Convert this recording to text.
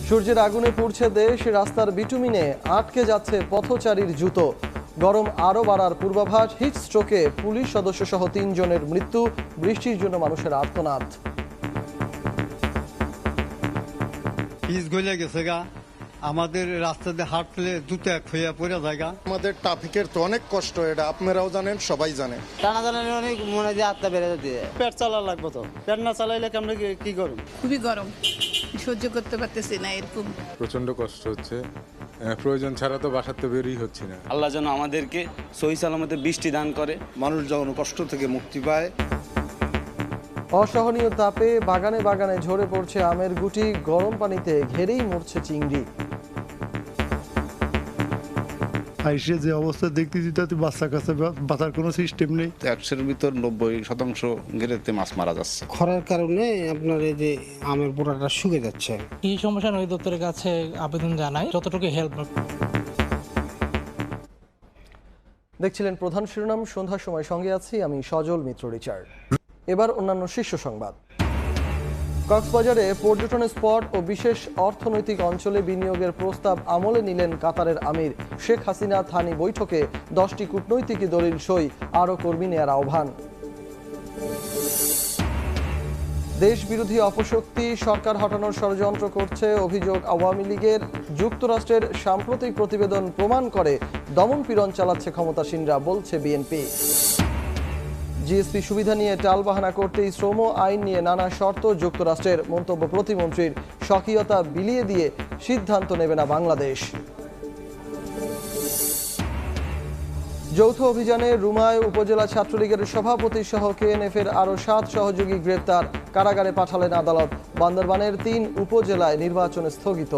সূর্যের আগুনে পুড়ছে দেশ, রাস্তার বিটুমিনে আটকে যাচ্ছে পথচারীর জুতো। গরম আরও বাড়ার পূর্বাভাস, হিট স্ট্রোকে পুলিশ সদস্য সহ ৩ জনের মৃত্যু, বৃষ্টির জন্য মানুষের আর্তনাদ। পিচ গলে গেছে গা, আমাদের রাস্তাতে হাঁটলে জুতো এক হইয়া পড়ে জায়গা। আমাদের ট্রাফিকের তো অনেক কষ্ট, এটা আপনারাও জানেন, সবাই জানে। টানা টানানি অনেক মনে দিয়ে আত্মা বেড়ে যেতে। পেট চালা লাগবে তো, পেট না চালাইলে কেমন কি করুন। খুবই গরম, সহ্য করতে পারতেছি না। এরকম প্রচন্ড কষ্ট হচ্ছে, প্রয়োজন ছাড়া তো বাসাতে বেরই হচ্ছে না। আল্লাহ যেন আমাদেরকে সহি সালামতে বৃষ্টি দান করে, মানুষ যখন কষ্ট থেকে মুক্তি পায়। অসহনীয় তাপে বাগানে বাগানে ঝরে পড়ছে আমের গুটি, গরম পানিতে ঘেরেই মরছে চিংড়ি। আইসে যে অবস্থা দেখতেছি তাতে বাচ্চা কাছে বাঁচার কোনো সিস্টেম নেই। 100-এর ভিতর 90% গেরেতে মাছ মারা যাচ্ছে। খরার কারণে আপনার এই যে আমের পোড়াটা শুকে যাচ্ছে। এই সমস্যা অধিদপ্তরের কাছে আবেদন জানাই, যতটুকু হেল্প। দেখছিলেন প্রধান শিরোনাম, সন্ধ্যার সময় সঙ্গে আছি আমি সজল মিত্র রিচার্ড। এবার অন্যান্য শীর্ষ সংবাদ। কক্সবাজারে পর্যটন স্পট ও বিশেষ অর্থনৈতিক অঞ্চলে বিনিয়োগের প্রস্তাব আমলে নিলেন কাতারের আমির। শেখ হাসিনা থানি বৈঠকে 10টি কূটনৈতিক দলিল সই, আরও কর্মী নেয়ার আহ্বান। দেশ বিরোধী অপশক্তি সরকার হটানোর ষড়যন্ত্র করছে অভিযোগ আওয়ামী লীগের। যুক্তরাষ্ট্রের সাম্প্রতিক প্রতিবেদন প্রমাণ করে দমন পীড়ন চালাচ্ছে ক্ষমতাসীনরা, বলছে বিএনপি। জিএসপি সুবিধা নিয়ে টালবাহানা করতেই শ্রম আইন নিয়ে নানা শর্ত যুক্তরাষ্ট্রের, মন্তব্য প্রতিমন্ত্রীর। স্বকীয়তা বিলিয়ে দিয়ে সিদ্ধান্ত নেবে না বাংলাদেশ। যৌথ অভিযানে রুমায় উপজেলা ছাত্রলীগের সভাপতি সহ কেএনএফের আরও 7 সহযোগী গ্রেপ্তার, কারাগারে পাঠালেন আদালত। বান্দরবানের 3 উপজেলায় নির্বাচন স্থগিত।